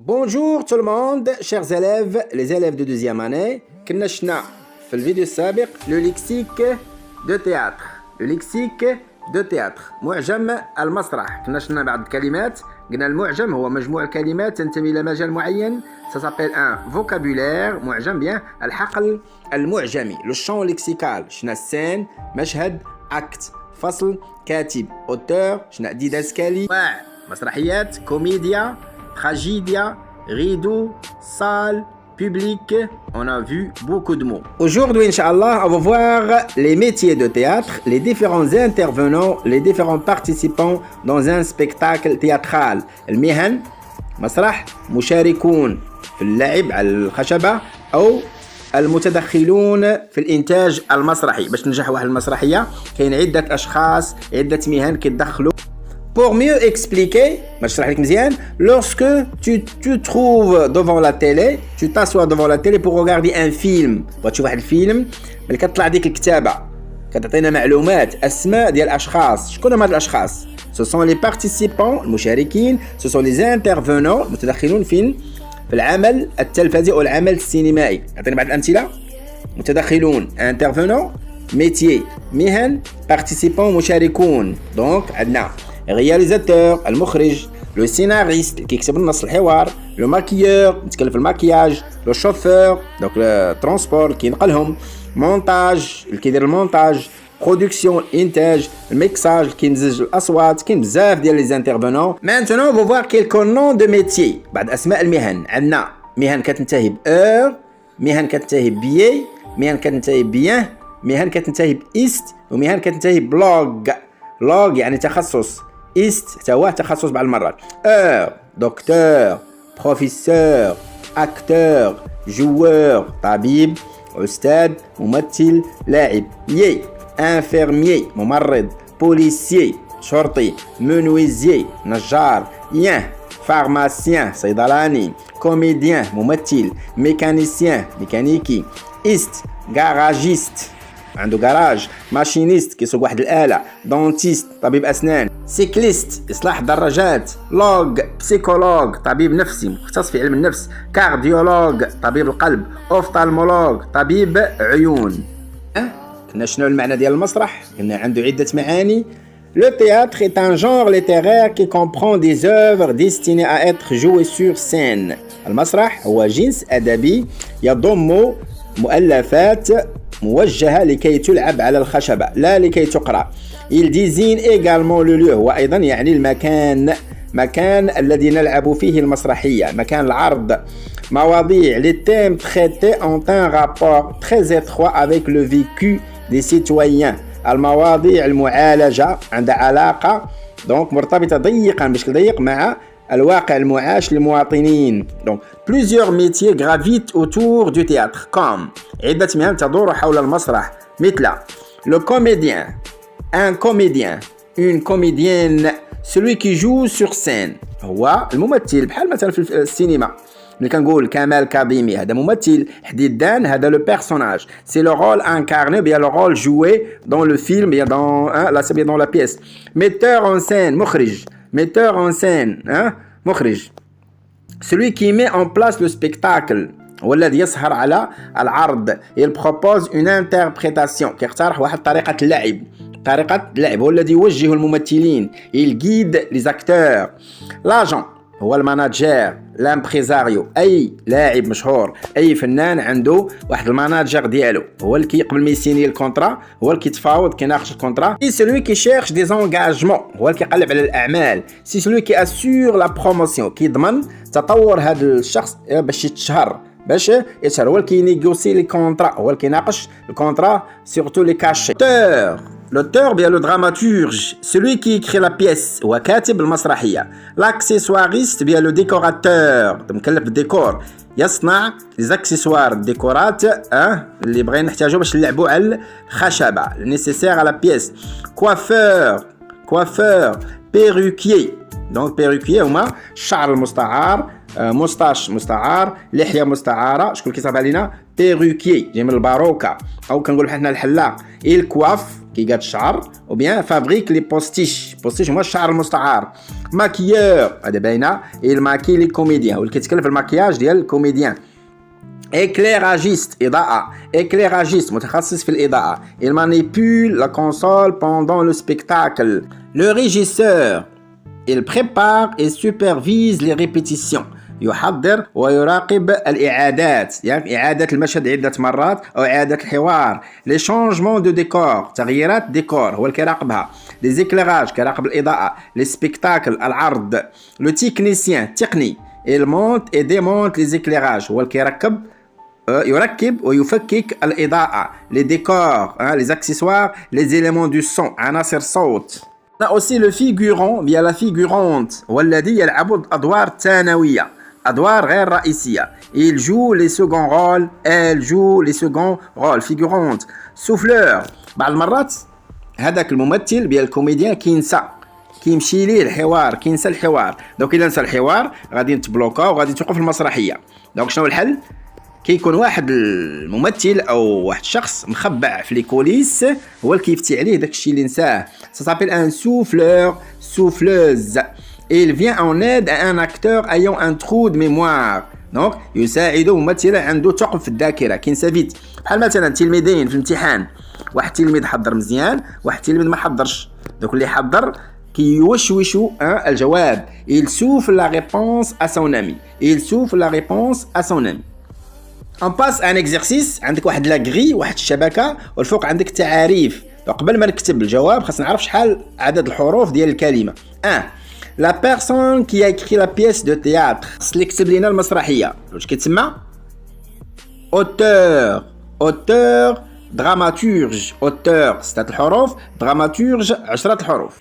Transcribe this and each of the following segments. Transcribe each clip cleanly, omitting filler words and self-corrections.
Bonjour tout le monde, chers élèves, les élèves de deuxième année. كنا شفنا في الفيديو السابق le lexique de théâtre. Le lexique de théâtre. معجم المسرح. كنا شفنا بعض الكلمات. قلنا المعجم هو مجموع الكلمات تنتمي إلى مجال معين. Ça s'appelle un vocabulaire. معجم bien. الحقل المعجمي. Le champ lexical. شفنا السين، مشهد، acte، فصل، كاتب، auteur. شفنا ديداسكالي. مسرحيات، كوميديا، tragédia, rideau, salle, public. On a vu beaucoup de mots. Aujourd'hui, Inch'Allah, on va voir les métiers de théâtre, les différents intervenants, les différents participants dans un spectacle théâtral. المهن مسرح، مشاركون في اللعب على الخشبة أو المتدخلون في الإنتاج المسرحي. باش تنجح واحد المسرحية كاين عدة أشخاص، عدة مهن كيتدخلوا. Pour mieux expliquer, lorsque tu trouves devant la télé, tu t'assois devant la télé pour regarder un film. تشوف واحد الفيلم ملي كتطلع ديك الكتابة كتعطينا معلومات أسماء ديال الأشخاص. شكون هما هاد الأشخاص؟ Ce sont les participants المشاركين. Ce sont les intervenants المتدخلون في العمل التلفزي أو العمل السينمائي. أعطينا بعض الأمثلة. متدخلون intervenant، métier مهن، participants مشاركون. Donc عندنا réalisateur المخرج، le scénariste اللي كيكتب النص الحوار، le maquilleur متكلف في الماكياج، le chauffeur donc le transport اللي كينقلهم، montage اللي كيدير المونتاج، production الانتاج، الميكساج اللي كيمزج الاصوات. كاين بزاف ديال لي انترفونون. Maintenant on va voir quelques noms de métiers. بعض اسماء المهن. عندنا مهن كتنتهي ب heure، مهن كتنتهي بيي، مهن كتنتهي بيان، مهن كتنتهي باست، ومهن كتنتهي بلوغ. لوغ يعني تخصص، است حتى هو تخصص بعض المرات. دكتور، بروفيسور، اكتور، جوور طبيب، استاذ، ممثل، لاعب. يي انفيرميي ممرض، بوليسيي شرطي، منويزيي نجار، ين فارماسيان صيدلاني، كوميديان ممثل، ميكانيسيان ميكانيكي، است غاراجيست عنده جراج، ماشينيست كيسوق واحد الآلة، دونتيست طبيب أسنان، سيكليست إصلاح الدراجات، لوغ بسيكولوج طبيب نفسي مختص في علم النفس، كارديولوج طبيب القلب، أوفتالمولوج طبيب عيون. كنا شنو المعنى ديال المسرح؟ قلنا عنده عدة معاني. Le théâtre est un genre littéraire qui comprend des œuvres destinées à être jouées sur scène. المسرح هو جنس أدبي يضم مؤلفات موجهة لكي تلعب على الخشبة لا لكي تقرأ. Il désigne également le lieu. هو أيضا يعني المكان، مكان الذي نلعب فيه المسرحية، مكان العرض. مواضيع les thèmes traités ont un rapport très étroit avec le vécu des citoyens. المواضيع المعالجة عندها علاقة donc مرتبطة ضيقا بشكل ضيق مع الواقع المعاش للمواطنين. Donc plusieurs métiers gravitent autour du théâtre comme عدة مهن تدور حول المسرح مثل le comédien, un comédien, une comédienne, celui qui joue sur scène هو الممثل. بحال مثلا في السينما ملي كنقول كمال كاظمي هذا ممثل، حديدان هذا لو بيرسوناج، سي لو رول انكارني بيان لو رول جوي دون لو فيلم بيان دون لا سي بيان دون لا بيس. metteur en scène مخرج، metteur en scène مخرج. celui qui met en place le spectacle هو الذي يسهر على العرض. il propose une interprétation كيقترح واحد طريقة اللعب، طريقة اللعب هو الذي يوجه الممثلين. il guide les acteurs. l'agent هو الماناجير، لامبريزاريو اي لاعب مشهور، اي فنان عنده واحد الماناجر ديالو، هو اللي قبل ما يسيني الكونترا هو اللي كيتفاوض كيناقش الكونترا. سي سلوي كي شيرش دي زونغاجمون هو اللي كيقلب على الاعمال. سي سلوي كي اسور لا بروموسيون كيضمن تطور هذا الشخص باش يتشهر، باش يتشهر هو اللي كينيغوسي لي كونترا، هو اللي كيناقش الكونترا سورتو لي كاشي. L'auteur bien le dramaturge, celui qui écrit la pièce هو كاتب المسرحية. l'accessoiriste bien le décorateur مكلف بالديكور، يصنع les accessoires الديكورات اللي بغينا نحتاجو باش نلعبوا على الخشبة nécessaire à la pièce. coiffeur perruquier donc perruquier هما الشعر المستعار، مستاش مستعار، لحية مستعارة. شكون كيصاوب علينا؟ بيروكي جاي من الباروكة، أو كنقول حنا الحلاق. il coiffe كيقاد الشعر، وبيان فابريك لي بوستيش. بوستيش هما الشعر المستعار. ماكيور هذا باينه الماكي لي كوميديان واللي كيتكلم في الماكياج ديال الكوميديان. éclairagiste إضاءة éclairagiste متخصص في الإضاءة. il manipule la console pendant le spectacle. le régisseur il prépare et supervise les répétitions. يحضر ويراقب الإعادات يعني إعادة المشهد عدة مرات أو إعادة الحوار. les changements de décor تغييرات ديكور هو اللي كيراقبها. les éclairages كيراقب الإضاءة. les spectacles العرض. le technicien تقني il monte et démonte les éclairages هو اللي يركب ويفكك الإضاءة. les décors les accessoires les éléments du son عناصر صوت. On a aussi le figurant via la figurante والذي يلعب الأدوار الثانوية أدوار غير رئيسية. il joue les seconds rôles elle joue les seconds rôles. figurante souffleur بعض المرات هذاك الممثل ديال الكوميديان كيمشي ليه الحوار كينسى الحوار. دونك إلا نسى الحوار غادي نتبلوكا وغادي توقف المسرحية. دونك شنو الحل؟ كيكون واحد الممثل او واحد الشخص مخبع في لي كوليس هو اللي كيفتي عليه داك الشيء اللي نساه. ça s'appelle un souffleur souffleuse. il vient en aide à un acteur ayant un trou de mémoire. دونك يساعد ممثلا عنده ثقب في الذاكره كينسى فيت. بحال مثلا تلميذين في الامتحان واحد تلميذ حضر مزيان واحد تلميذ ما حضرش. دونك اللي حضر كيوشوشوا الجواب. il souffle la réponse à son ami. il souffle la réponse à son ami. On passe à un exercice. عندك واحد لا غري واحد الشبكه والفوق عندك تعاريف. قبل ما نكتب الجواب خاصنا نعرف شحال عدد الحروف ديال الكلمه. 1 la personne qui a écrit la pièce de théâtre اللي كتب لنا المسرحيه واش كيتسمى؟ auteur dramaturge. auteur 6 الحروف dramaturge 10 الحروف.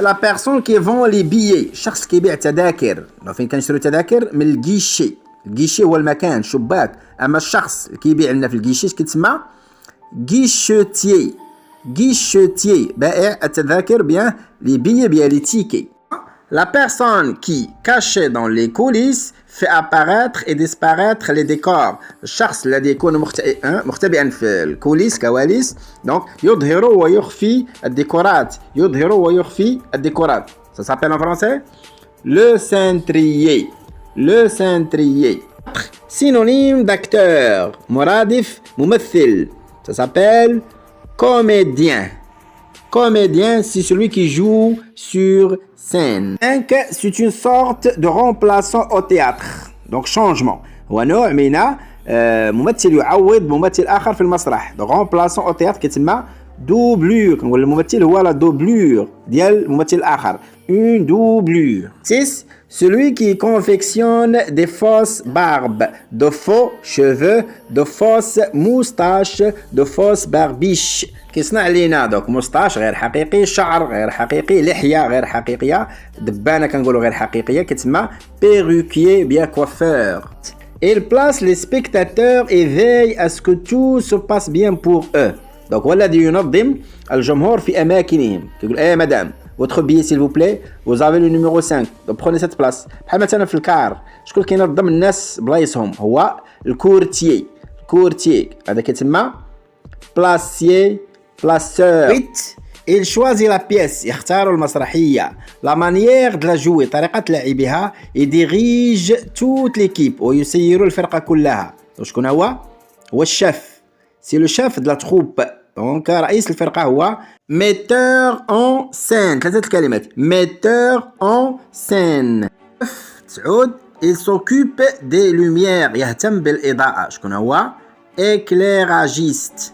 la personne qui vend les billets الشخص كيبيع التذاكر. فين كنشريو التذاكر؟ من الكيشي. الكيشي هو المكان شباك. اما الشخص اللي كيبيع لنا في الكيشي كيتسمى guichetier بائع التذاكر بيان لي بيي بيان لي تيكي. la personne qui cachée dans les coulisses fait apparaître et disparaître les décors. الشخص الذي يكون مختبئا في الكوليس كواليس. دونك يظهر ويخفي الديكورات. ça s'appelle en français le cintrier. synonyme d'acteur مرادف ممثل. ça s'appelle comédien. c'est celui qui joue sur scène. 5 c'est une sorte de remplaçant au théâtre. donc changement هو نوع من ممثل يعوض ممثل آخر في المسرح. donc remplaçant au théâtre كيتسمى doublure. نقول الممثل هو لا doublure ديال الممثل الآخر. une doublure. 6 celui qui confectionne des fausses barbes, de faux cheveux, de fausses moustaches, de fausses barbiches. كيصنع لينا دوك مستاش غير حقيقي شعر غير حقيقي لحية غير حقيقية دبانة كنقولوا غير حقيقية كتسمى perruquier bien coiffeur. il place les spectateurs et veille à ce que tout se passe bien pour eux. donc هو الذي ينظم الجمهور في أماكنهم. كيقول مدام votre billet s'il vous plaît vous avez le numéro 5 donc prenez cette place. بحال مثلا في الكار شكون كينظم الناس بلايصهم؟ هو الكورتيي. هذا كيتسمى placeur. 8 il choisit la pièce يختار المسرحية. la manière de la jouer طريقة لعبها. il dirige toute l'équipe ويسير الفرقة كلها. شكون هو الشيف. c'est le chef de la troupe. donc رئيس الفرقة هو metteur en scène. 3 الكلمات metteur en scène. 9 il s'occupe des lumières يهتم بالإضاءة. شكون هو éclairagiste.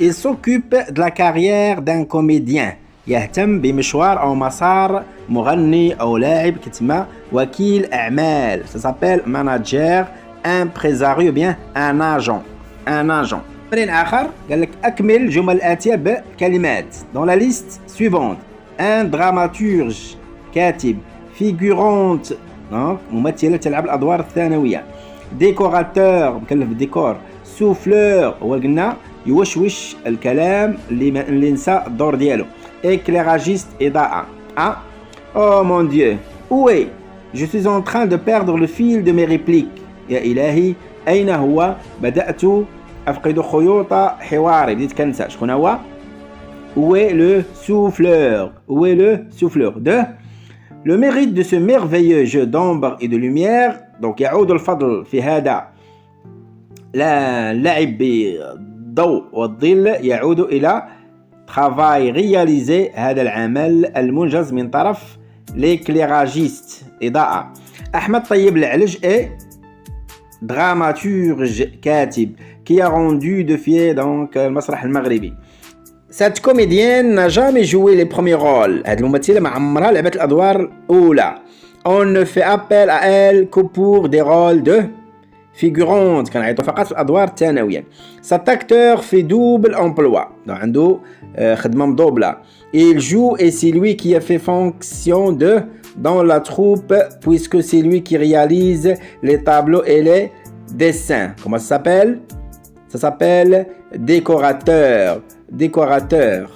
il s'occupe de la carrière d'un comédien يهتم بمشوار أو مسار مغني أو لاعب كتسمى وكيل أعمال. ça s'appelle manager impresario bien un agent. تمرين آخر قال لك أكمل الجمل الآتية بكلمات. dans la liste suivante un dramaturge كاتب. figurante donc ممثلة تلعب الأدوار الثانوية. décorateur مكلف بالديكور. souffleur هو قلنا يوشوش الكلام اللي نسى الدور ديالو. éclairagiste إضاءة. oh mon dieu où est je suis en train de perdre le fil de mes répliques. يا إلهي أين هو بدأت أفقد خيوط حواري. بديت كنسى. شكون هو Où est le souffleur? Où est le souffleur? 2. Le mérite de ce merveilleux jeu d'ombre et de lumière. Donc يعود الفضل في هذا اللعب بالضوء والظل يعود إلى travail réalisé هذا العمل المنجز من طرف l'éclairagiste إضاءة. أحمد طيب العلج est dramaturge كاتب qui a rendu de fier donc المسرح المغربي. Cette comédienne n'a jamais joué les premiers rôles. هذه الممثلة ما عمرها لعبت الأدوار الأولى. On ne fait appel à elle que pour des rôles de figurante. كنعيطوا فقط في الأدوار الثانوية. Cet acteur fait double emploi. عنده خدمة مدوبلة. Il joue et c'est lui qui a fait fonction de dans la troupe puisque c'est lui qui réalise les tableaux et les dessins. Comment ça s'appelle? Ça s'appelle décorateur. Décorateur.